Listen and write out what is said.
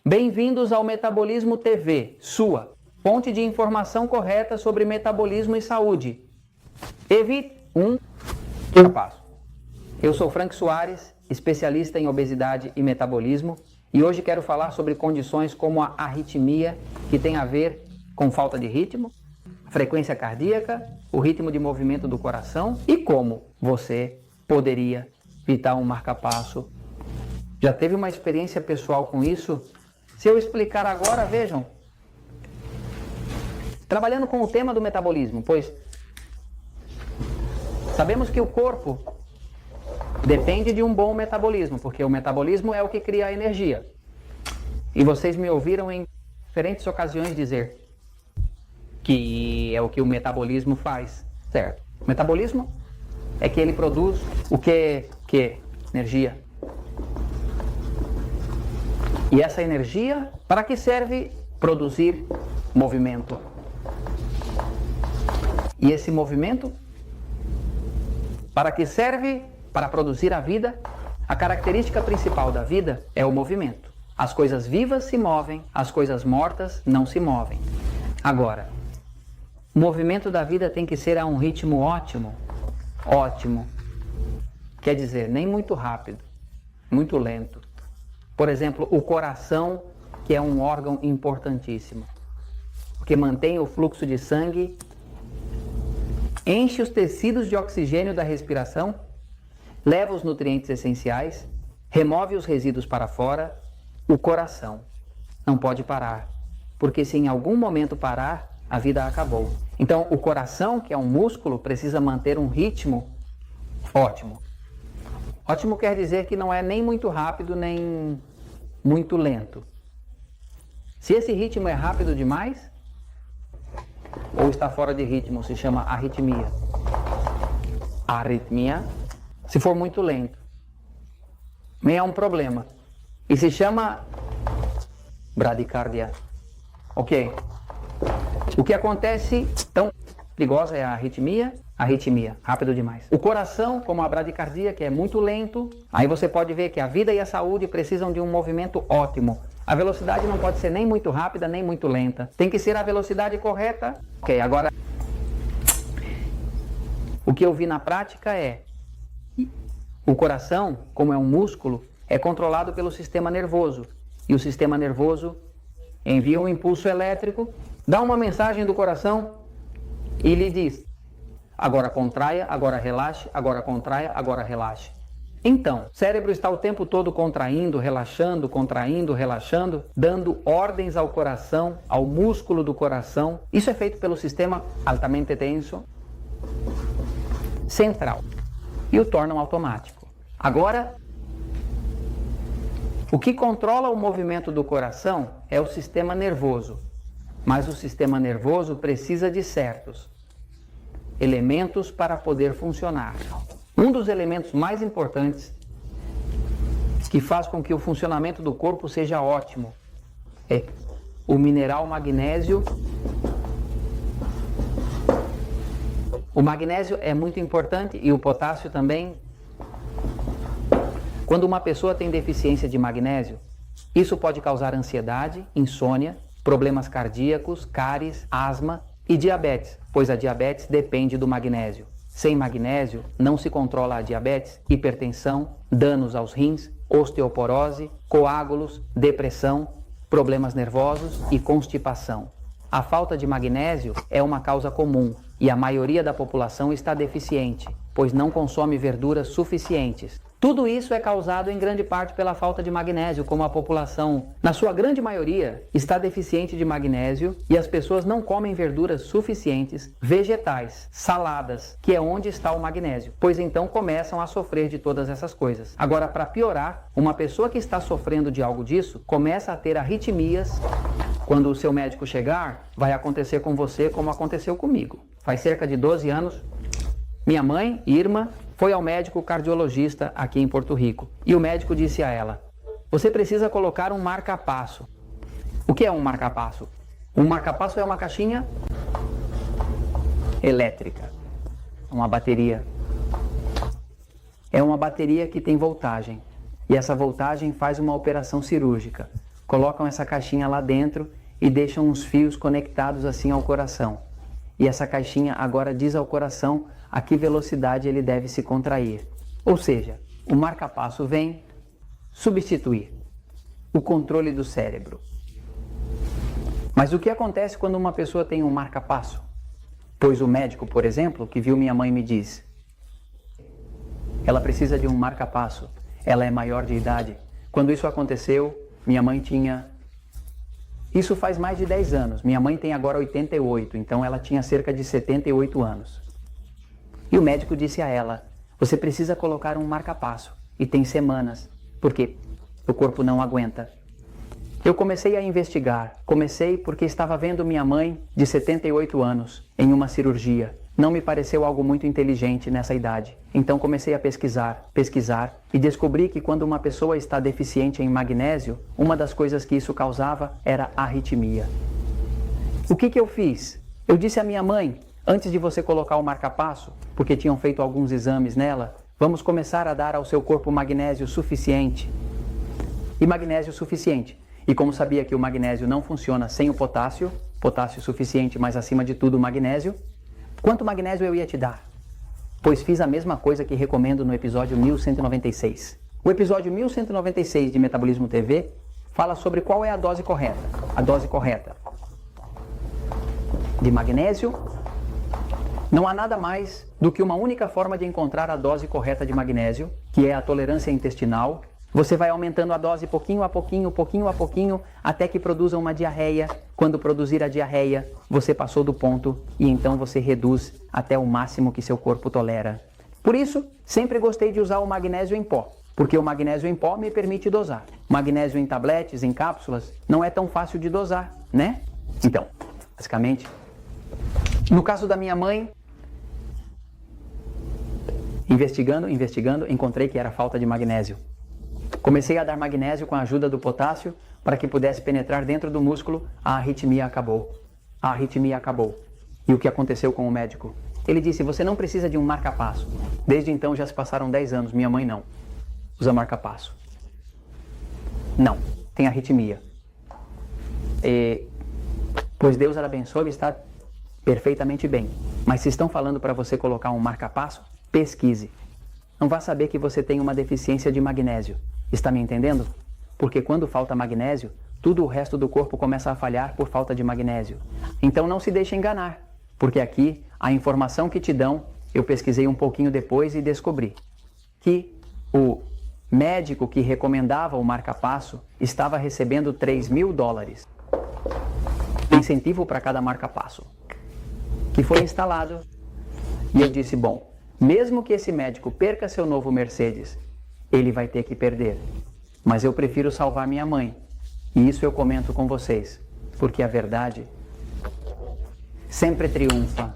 Bem-vindos ao Metabolismo TV, sua fonte de informação correta sobre metabolismo e saúde. Evite um passo. Eu sou Frank Soares, especialista em obesidade e metabolismo, e hoje quero falar sobre condições como a arritmia, que tem a ver com falta de ritmo, frequência cardíaca, o ritmo de movimento do coração e como você poderia evitar um marca-passo. Já teve uma experiência pessoal com isso? Se eu explicar agora, vejam, trabalhando com o tema do metabolismo, pois sabemos que o corpo depende de um bom metabolismo, porque o metabolismo é o que cria a energia. E vocês me ouviram em diferentes ocasiões dizer que é o que o metabolismo faz, certo? O metabolismo é que ele produz o que? Energia. E essa energia, para que serve? Produzir movimento. E esse movimento, para que serve? Para produzir a vida. A característica principal da vida é o movimento. As coisas vivas se movem, as coisas mortas não se movem. Agora, o movimento da vida tem que ser a um ritmo ótimo. Ótimo. Quer dizer, nem muito rápido, muito lento. Por exemplo, o coração, que é um órgão importantíssimo, porque mantém o fluxo de sangue, enche os tecidos de oxigênio da respiração, leva os nutrientes essenciais, remove os resíduos para fora. O coração não pode parar, porque se em algum momento parar, a vida acabou. Então, o coração, que é um músculo, precisa manter um ritmo ótimo. Ótimo quer dizer que não é nem muito rápido, nem muito lento. Se esse ritmo é rápido demais, ou está fora de ritmo, se chama arritmia. Arritmia, se for muito lento, nem é um problema. E se chama bradicardia. Ok? O que acontece tão perigosa é a arritmia, rápido demais. O coração, como a bradicardia, que é muito lento, aí você pode ver que a vida e a saúde precisam de um movimento ótimo. A velocidade não pode ser nem muito rápida, nem muito lenta. Tem que ser a velocidade correta. Ok, agora, o que eu vi na prática é, o coração, como é um músculo, é controlado pelo sistema nervoso. E o sistema nervoso envia um impulso elétrico, dá uma mensagem do coração e lhe diz: agora contraia, agora relaxe, agora contraia, agora relaxe. Então, o cérebro está o tempo todo contraindo, relaxando, dando ordens ao coração, ao músculo do coração. Isso é feito pelo sistema altamente tenso central e o tornam automático. Agora, o que controla o movimento do coração é o sistema nervoso, mas o sistema nervoso precisa de certos elementos para poder funcionar. Um dos elementos mais importantes que faz com que o funcionamento do corpo seja ótimo é o mineral magnésio. O magnésio é muito importante e o potássio também. Quando uma pessoa tem deficiência de magnésio, isso pode causar ansiedade, insônia, problemas cardíacos, cáries, asma e diabetes, pois a diabetes depende do magnésio. Sem magnésio, não se controla a diabetes, hipertensão, danos aos rins, osteoporose, coágulos, depressão, problemas nervosos e constipação. A falta de magnésio é uma causa comum e a maioria da população está deficiente, pois não consome verduras suficientes. Tudo isso é causado em grande parte pela falta de magnésio, como a população, na sua grande maioria, está deficiente de magnésio e as pessoas não comem verduras suficientes, vegetais, saladas, que é onde está o magnésio, pois então começam a sofrer de todas essas coisas. Agora, para piorar, uma pessoa que está sofrendo de algo disso, começa a ter arritmias. Quando o seu médico chegar, vai acontecer com você como aconteceu comigo. Faz cerca de 12 anos, minha mãe, Irma, foi ao médico cardiologista aqui em Porto Rico. E o médico disse a ela: você precisa colocar um marca-passo. O que é um marca-passo? Um marca-passo é uma caixinha elétrica, uma bateria. É uma bateria que tem voltagem. E essa voltagem faz uma operação cirúrgica. colocam essa caixinha lá dentro e deixam uns fios conectados assim ao coração. E essa caixinha agora diz ao coração a que velocidade ele deve se contrair. Ou seja, o marca-passo vem substituir o controle do cérebro. Mas o que acontece quando uma pessoa tem um marca-passo? Pois o médico, por exemplo, que viu minha mãe me diz: ela precisa de um marca-passo, ela é maior de idade. Quando isso aconteceu, minha mãe tinha... Isso faz mais de 10 anos, minha mãe tem agora 88, então ela tinha cerca de 78 anos. E o médico disse a ela: você precisa colocar um marca-passo, e tem semanas, porque o corpo não aguenta. Eu comecei a investigar, comecei porque estava vendo minha mãe, de 78 anos, em uma cirurgia. Não me pareceu algo muito inteligente nessa idade. Então comecei a pesquisar e descobri que quando uma pessoa está deficiente em magnésio, uma das coisas que isso causava era arritmia. O que eu fiz? Eu disse à minha mãe: antes de você colocar o marca-passo, porque tinham feito alguns exames nela, vamos começar a dar ao seu corpo magnésio suficiente. E magnésio suficiente. E como sabia que o magnésio não funciona sem o potássio suficiente, mas acima de tudo o magnésio, quanto magnésio eu ia te dar? Pois fiz a mesma coisa que recomendo no episódio 1196. O episódio 1196 de Metabolismo TV fala sobre qual é a dose correta. A dose correta de magnésio. Não há nada mais do que uma única forma de encontrar a dose correta de magnésio, que é a tolerância intestinal. Você vai aumentando a dose pouquinho a pouquinho, até que produza uma diarreia. Quando produzir a diarreia, você passou do ponto e então você reduz até o máximo que seu corpo tolera. Por isso, sempre gostei de usar o magnésio em pó, porque o magnésio em pó me permite dosar. Magnésio em tabletes, em cápsulas, não é tão fácil de dosar, né? Então, basicamente, no caso da minha mãe, investigando, encontrei que era falta de magnésio. Comecei a dar magnésio com a ajuda do potássio para que pudesse penetrar dentro do músculo. A arritmia acabou. A arritmia acabou. E o que aconteceu com o médico? Ele disse: você não precisa de um marca-passo. Desde então já se passaram 10 anos. Minha mãe não usa marca-passo. Não, tem arritmia. Pois Deus a abençoe e está perfeitamente bem. Mas se estão falando para você colocar um marca-passo, pesquise. Não vá saber que você tem uma deficiência de magnésio. Está me entendendo? Porque quando falta magnésio, tudo o resto do corpo começa a falhar por falta de magnésio. Então não se deixe enganar, porque aqui a informação que te dão, eu pesquisei um pouquinho depois e descobri que o médico que recomendava o marca-passo estava recebendo $3.000. Incentivo para cada marca-passo, que foi instalado. E eu disse: bom, mesmo que esse médico perca seu novo Mercedes, ele vai ter que perder. Mas eu prefiro salvar minha mãe. E isso eu comento com vocês, porque a verdade sempre triunfa.